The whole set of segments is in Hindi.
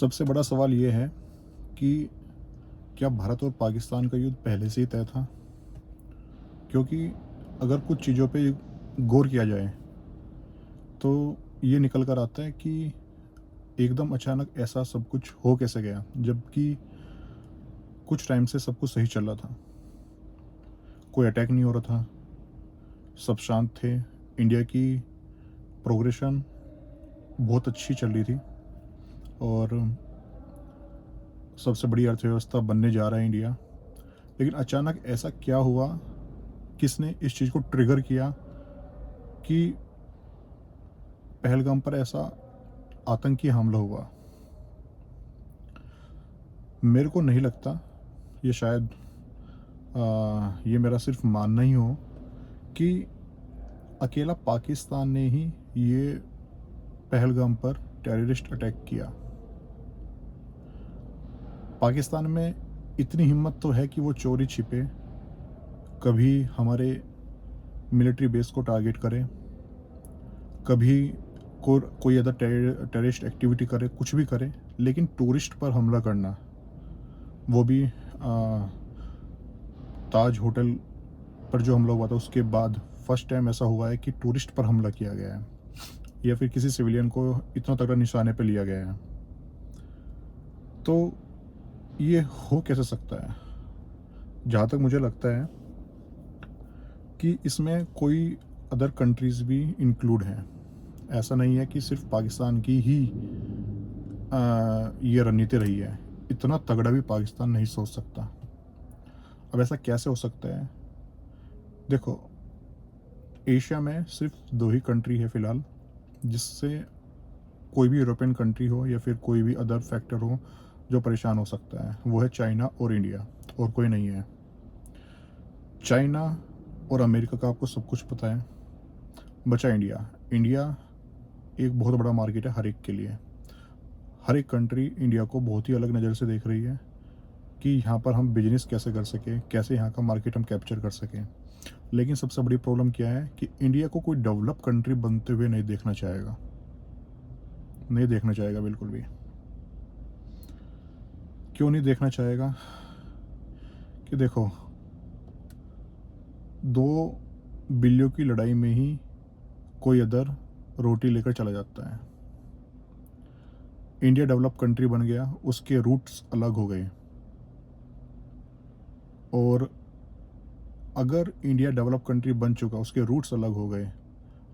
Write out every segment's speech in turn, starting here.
सबसे बड़ा सवाल ये है कि क्या भारत और पाकिस्तान का युद्ध पहले से ही तय था? क्योंकि अगर कुछ चीज़ों पे गौर किया जाए, तो ये निकल कर आता है कि एकदम अचानक ऐसा सब कुछ हो कैसे गया, जबकि कुछ टाइम से सब कुछ सही चल रहा था। कोई अटैक नहीं हो रहा था, सब शांत थे, इंडिया की प्रोग्रेशन बहुत अच्छी चल रही थी और सबसे बड़ी अर्थव्यवस्था बनने जा रहा है इंडिया। लेकिन अचानक ऐसा क्या हुआ, किसने इस चीज़ को ट्रिगर किया कि पहलगाम पर ऐसा आतंकी हमला हुआ? मेरे को नहीं लगता, ये शायद ये मेरा सिर्फ मानना ही हो कि अकेला पाकिस्तान ने ही ये पहलगाम पर टेररिस्ट अटैक किया। पाकिस्तान में इतनी हिम्मत तो है कि वो चोरी छिपे कभी हमारे मिलिट्री बेस को टारगेट करे, कभी कोई अदर टेररिस्ट एक्टिविटी करे, कुछ भी करे, लेकिन टूरिस्ट पर हमला करना, वो भी ताज होटल पर जो हमला हुआ था उसके बाद फर्स्ट टाइम ऐसा हुआ है कि टूरिस्ट पर हमला किया गया है या फिर किसी सिविलियन को इतना तगड़ा निशाने पे लिया गया है। तो ये हो कैसे सकता है? जहाँ तक मुझे लगता है कि इसमें कोई अदर कंट्रीज़ भी इंक्लूड हैं। ऐसा नहीं है कि सिर्फ पाकिस्तान की ही ये रणनीति रही है। इतना तगड़ा भी पाकिस्तान नहीं सोच सकता। अब ऐसा कैसे हो सकता है? देखो, एशिया में सिर्फ 2 ही कंट्री है फ़िलहाल, जिससे कोई भी यूरोपियन कंट्री हो या फिर कोई भी अदर फैक्टर हो जो परेशान हो सकता है। वो है चाइना और इंडिया, और कोई नहीं है। चाइना और अमेरिका का आपको सब कुछ पता है। बचा इंडिया। इंडिया एक बहुत बड़ा मार्केट है हर एक के लिए। हर एक कंट्री इंडिया को बहुत ही अलग नज़र से देख रही है कि यहाँ पर हम बिजनेस कैसे कर सकें, कैसे यहाँ का मार्केट हम कैप्चर कर सकें। लेकिन सबसे बड़ी प्रॉब्लम क्या है कि इंडिया को कोई डेवलप कंट्री बनते हुए नहीं देखना चाहेगा, नहीं देखना चाहेगा बिल्कुल भी। क्यों नहीं देखना चाहेगा? कि देखो, 2 बिल्लियों की लड़ाई में ही कोई अदर रोटी लेकर चला जाता है। इंडिया डेवलप कंट्री बन गया, उसके रूट्स अलग हो गए। और अगर इंडिया डेवलप कंट्री बन चुका, उसके रूट्स अलग हो गए,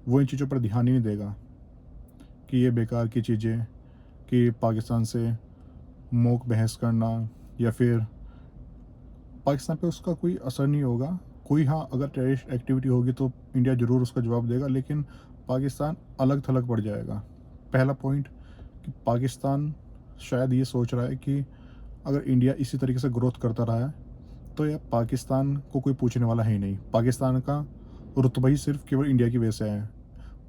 वो इन चीज़ों पर ध्यान ही नहीं देगा कि ये बेकार की चीज़ें, कि पाकिस्तान से मौक बहस करना, या फिर पाकिस्तान पे उसका कोई असर नहीं होगा। कोई, हाँ, अगर टेररिस्ट एक्टिविटी होगी तो इंडिया ज़रूर उसका जवाब देगा, लेकिन पाकिस्तान अलग थलग पड़ जाएगा। पहला पॉइंट कि पाकिस्तान शायद ये सोच रहा है कि अगर इंडिया इसी तरीके से ग्रोथ करता रहा है तो ये पाकिस्तान को कोई पूछने वाला है ही नहीं। पाकिस्तान का रुतबा ही सिर्फ केवल इंडिया की वजह से है।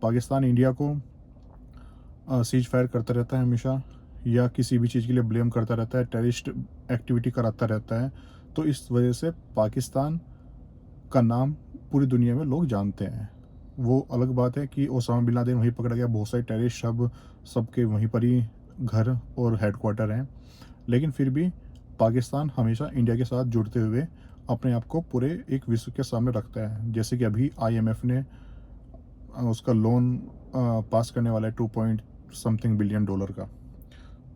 पाकिस्तान इंडिया को सीज फायर करता रहता है हमेशा, या किसी भी चीज़ के लिए ब्लेम करता रहता है, टेररिस्ट एक्टिविटी कराता रहता है। तो इस वजह से पाकिस्तान का नाम पूरी दुनिया में लोग जानते हैं। वो अलग बात है कि ओसामा बिन लादेन वहीं पकड़ा गया, बहुत सारे टेररिस्ट अब सबके वहीं पर ही घर और हेडक्वार्टर हैं, लेकिन फिर भी पाकिस्तान हमेशा इंडिया के साथ जुड़ते हुए अपने आप को पूरे एक विश्व के सामने रखता है। जैसे कि अभी आईएमएफ ने उसका लोन पास करने वाला है 2 पॉइंट समथिंग बिलियन डॉलर का।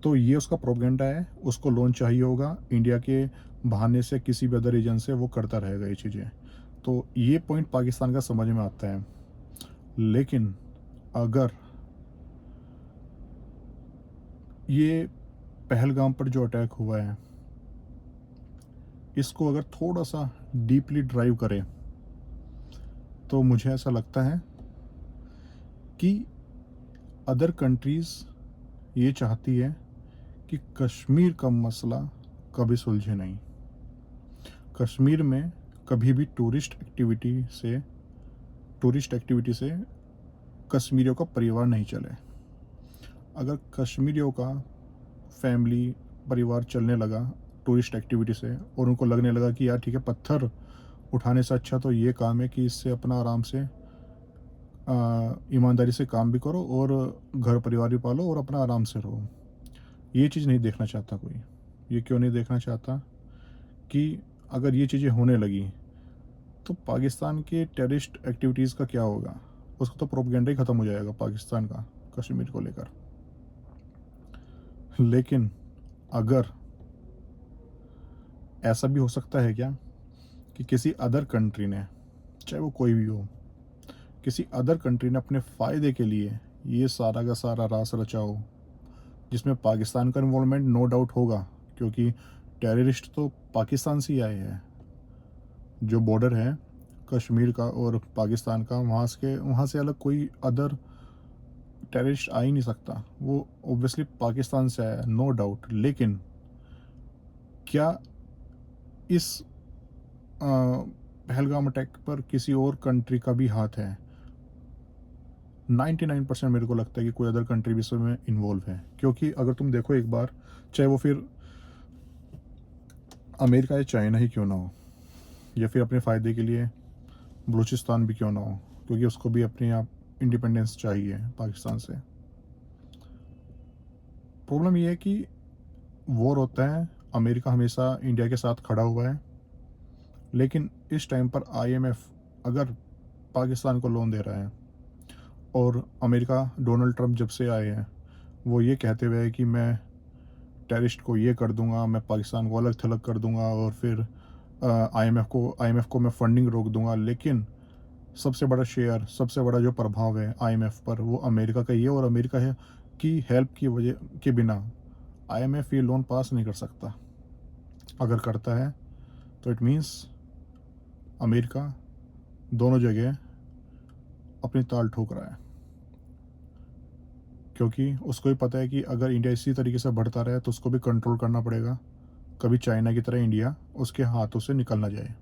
तो ये उसका प्रोपेगेंडा है, उसको लोन चाहिए होगा, इंडिया के बहाने से किसी भी अदर रीजन से वो करता रहेगा ये चीज़ें। तो ये पॉइंट पाकिस्तान का समझ में आता है। लेकिन अगर ये पहलगाम पर जो अटैक हुआ है, इसको अगर थोड़ा सा डीपली ड्राइव करें, तो मुझे ऐसा लगता है कि अदर कंट्रीज़ ये चाहती है कि कश्मीर का मसला कभी सुलझे नहीं। कश्मीर में कभी भी टूरिस्ट एक्टिविटी से कश्मीरियों का परिवार नहीं चले। अगर कश्मीरियों का फैमिली परिवार चलने लगा टूरिस्ट एक्टिविटी से, और उनको लगने लगा कि यार ठीक है, पत्थर उठाने से अच्छा तो ये काम है कि इससे अपना आराम से ईमानदारी से काम भी करो और घर परिवार भी पालो और अपना आराम से रहो। ये चीज़ नहीं देखना चाहता कोई। ये क्यों नहीं देखना चाहता कि अगर ये चीज़ें होने लगी तो पाकिस्तान के टेररिस्ट एक्टिविटीज़ का क्या होगा? उसका तो प्रोपेगेंडा ही ख़त्म हो जाएगा पाकिस्तान का कश्मीर को लेकर। लेकिन अगर ऐसा भी हो सकता है क्या कि किसी अदर कंट्री ने, चाहे वो कोई भी हो, किसी अदर कंट्री ने अपने फ़ायदे के लिए ये सारा का सारा रास रचा हो, जिसमें पाकिस्तान का इन्वॉल्वमेंट नो डाउट होगा, क्योंकि टेररिस्ट तो पाकिस्तान से ही आए हैं। जो बॉर्डर है कश्मीर का और पाकिस्तान का, वहाँ से अलग कोई अदर टेररिस्ट आ ही नहीं सकता। वो ऑब्वियसली पाकिस्तान से आया, नो डाउट। लेकिन क्या इस पहलगाम अटैक पर किसी और कंट्री का भी हाथ है? 99% मेरे को लगता है कि कोई अदर कंट्री भी इसमें इन्वॉल्व है, क्योंकि अगर तुम देखो एक बार, चाहे वो फिर अमेरिका या चाइना ही क्यों ना हो, या फिर अपने फ़ायदे के लिए बलूचिस्तान भी क्यों ना हो, क्योंकि उसको भी अपने आप इंडिपेंडेंस चाहिए पाकिस्तान से। प्रॉब्लम ये है कि वॉर होता है, अमेरिका हमेशा इंडिया के साथ खड़ा हुआ है, लेकिन इस टाइम पर आईएमएफ अगर पाकिस्तान को लोन दे रहा है, और अमेरिका डोनाल्ड ट्रंप जब से आए हैं वो ये कहते हुए है कि मैं टेररिस्ट को ये कर दूंगा, मैं पाकिस्तान को अलग थलग कर दूंगा, और फिर आईएमएफ को मैं फंडिंग रोक दूंगा। लेकिन सबसे बड़ा शेयर, सबसे बड़ा जो प्रभाव है आईएमएफ पर, वो अमेरिका का ही है, और अमेरिका है की हेल्प की वजह के बिना आईएमएफ ये लोन पास नहीं कर सकता। अगर करता है तो इट मीन्स अमेरिका दोनों जगह अपनी ताल ठोक रहा है, क्योंकि उसको भी पता है कि अगर इंडिया इसी तरीके से बढ़ता रहे तो उसको भी कंट्रोल करना पड़ेगा, कभी चाइना की तरह इंडिया उसके हाथों से निकल ना जाए।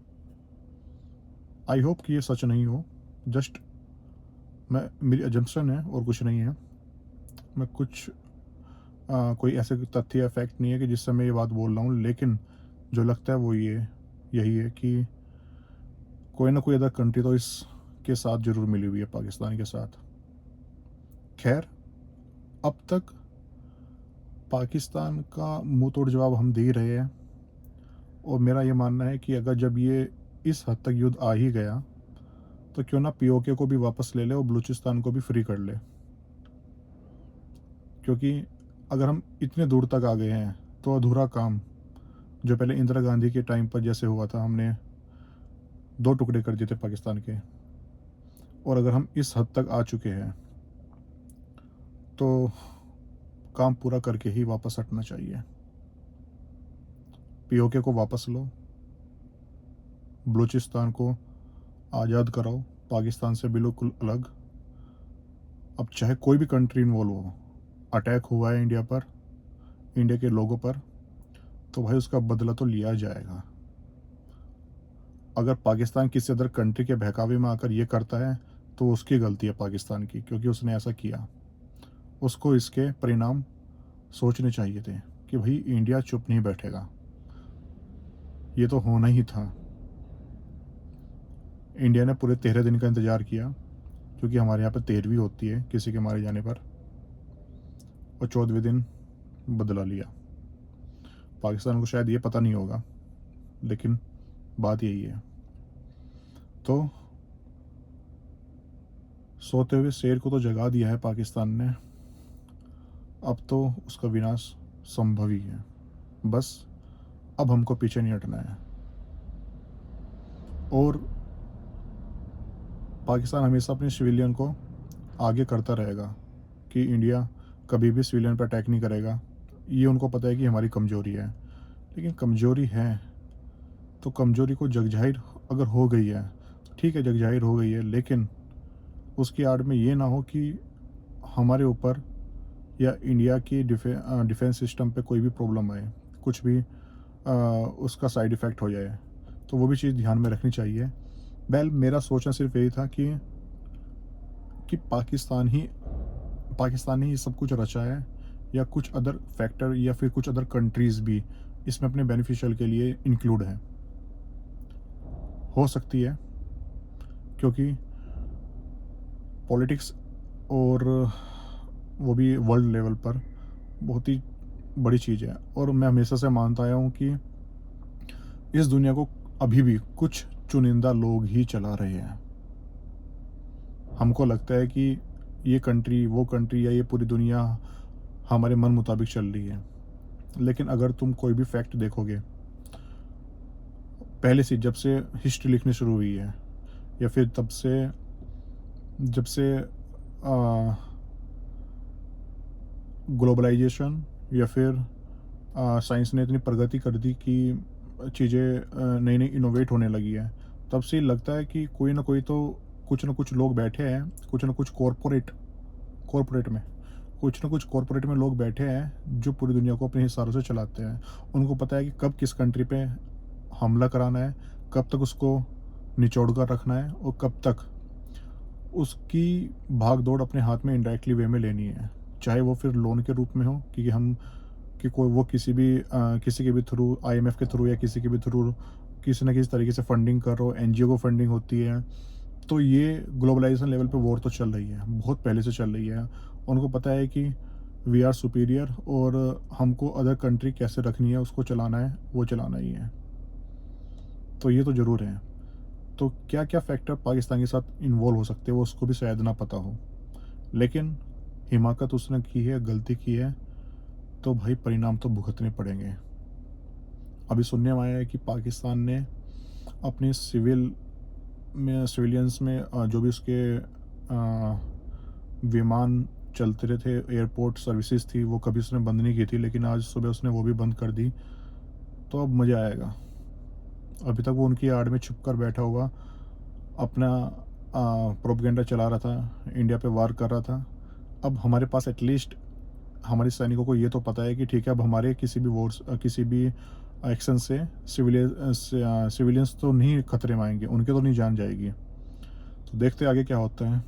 आई होप कि ये सच नहीं हो, जस्ट मेरी एजम्पशन है और कुछ नहीं है। मैं कुछ कोई ऐसे तथ्य या फैक्ट नहीं है कि जिससे मैं ये बात बोल रहा हूँ, लेकिन जो लगता है वो यही है कि कोई ना कोई अदर कंट्री तो इसके साथ ज़रूर मिली हुई है पाकिस्तान के साथ। खैर, अब तक पाकिस्तान का मुंह तोड़ जवाब हम दे ही रहे हैं, और मेरा ये मानना है कि अगर जब ये इस हद तक युद्ध आ ही गया तो क्यों ना पीओके को भी वापस ले ले और बलूचिस्तान को भी फ्री कर ले। क्योंकि अगर हम इतने दूर तक आ गए हैं तो अधूरा काम जो पहले इंदिरा गांधी के टाइम पर जैसे हुआ था, हमने दो टुकड़े कर दिए थे पाकिस्तान के, और अगर हम इस हद तक आ चुके हैं तो काम पूरा करके ही वापस हटना चाहिए। पीओके को वापस लो, बलूचिस्तान को आज़ाद कराओ पाकिस्तान से बिल्कुल अलग। अब चाहे कोई भी कंट्री इन्वॉल्व हो, अटैक हुआ है इंडिया पर, इंडिया के लोगों पर, तो भाई उसका बदला तो लिया जाएगा। अगर पाकिस्तान किसी अदर कंट्री के बहकावे में आकर ये करता है तो उसकी गलती है पाकिस्तान की, क्योंकि उसने ऐसा किया। उसको इसके परिणाम सोचने चाहिए थे कि भाई इंडिया चुप नहीं बैठेगा, ये तो होना ही था। इंडिया ने पूरे 13 दिन का इंतज़ार किया, क्योंकि हमारे यहाँ पर 13वीं होती है किसी के मारे जाने पर, और 14वें दिन बदला लिया। पाकिस्तान को शायद ये पता नहीं होगा, लेकिन बात यही है। तो सोते हुए शेर को तो जगा दिया है पाकिस्तान ने, अब तो उसका विनाश संभव ही है। बस अब हमको पीछे नहीं हटना है, और पाकिस्तान हमेशा अपने सिविलियन को आगे करता रहेगा कि इंडिया कभी भी सिविलियन पर अटैक नहीं करेगा। ये उनको पता है कि हमारी कमज़ोरी है, लेकिन कमज़ोरी है तो कमज़ोरी को जगजाहिर अगर हो गई है, ठीक है जगजाहिर हो गई है, लेकिन उसकी आड़ में ये ना हो कि हमारे ऊपर या इंडिया की डिफेंस सिस्टम पे कोई भी प्रॉब्लम आए, कुछ भी उसका साइड इफ़ेक्ट हो जाए, तो वो भी चीज़ ध्यान में रखनी चाहिए। मेरा सोचना सिर्फ यही था कि पाकिस्तान ही ये सब कुछ रचा है, या कुछ अदर फैक्टर या फिर कुछ अदर कंट्रीज़ भी इसमें अपने बेनिफिशियल के लिए इंक्लूड हैं। हो सकती है, क्योंकि पॉलिटिक्स और वो भी वर्ल्ड लेवल पर बहुत ही बड़ी चीज़ है। और मैं हमेशा से मानता आया हूँ कि इस दुनिया को अभी भी कुछ चुनिंदा लोग ही चला रहे हैं। हमको लगता है कि ये कंट्री, वो कंट्री या ये पूरी दुनिया हमारे मन मुताबिक चल रही है। लेकिन अगर तुम कोई भी फैक्ट देखोगे, पहले से जब से हिस्ट्री लिखनी शुरू हुई है, या फिर तब से जब से ग्लोबलाइजेशन या फिर साइंस ने इतनी प्रगति कर दी कि चीज़ें नई नई इनोवेट होने लगी है, तब से लगता है कि कोई ना कोई तो कुछ ना कुछ लोग बैठे हैं, कुछ ना कुछ कॉरपोरेट में कुछ ना कुछ कॉरपोरेट में लोग बैठे हैं जो पूरी दुनिया को अपने हिसाब से चलाते हैं। उनको पता है कि कब किस कंट्री पे हमला कराना है, कब तक उसको निचोड़ कर रखना है, और कब तक उसकी भाग दौड़ अपने हाथ में इनडायरेक्टली वे में लेनी है। चाहे वो फिर लोन के रूप में हो, क्योंकि हम कि कोई वो किसी के भी थ्रू, आईएमएफ के थ्रू या किसी के भी थ्रू किसी न किसी तरीके से फंडिंग कर रहा हो, एनजीओ को फंडिंग होती है। तो ये ग्लोबलाइजेशन लेवल पे वॉर तो चल रही है, बहुत पहले से चल रही है। उनको पता है कि वी आर सुपीरियर, और हमको अदर कंट्री कैसे रखनी है, उसको चलाना है, वो चलाना ही है। तो ये तो ज़रूर है। तो क्या क्या फैक्टर पाकिस्तान के साथ इन्वॉल्व हो सकते हैं, वो उसको भी शायद ना पता हो। लेकिन हिमाकत उसने की है, गलती की है, तो भाई परिणाम तो भुगतने पड़ेंगे। अभी सुनने में आया है कि पाकिस्तान ने अपनी सिविलियंस में जो भी उसके विमान चलते रहे थे, एयरपोर्ट सर्विसेज थी, वो कभी उसने बंद नहीं की थी, लेकिन आज सुबह उसने वो भी बंद कर दी। तो अब मज़ा आएगा। अभी तक वो उनकी आड़ में छुप कर बैठा हुआ अपना प्रोपेगेंडा चला रहा था, इंडिया पे वार कर रहा था। अब हमारे पास एटलीस्ट हमारे सैनिकों को ये तो पता है कि ठीक है, अब हमारे किसी भी एक्शन से सिविलियंस तो नहीं खतरे में आएंगे, उनके तो नहीं जान जाएगी। तो देखते आगे क्या होता है।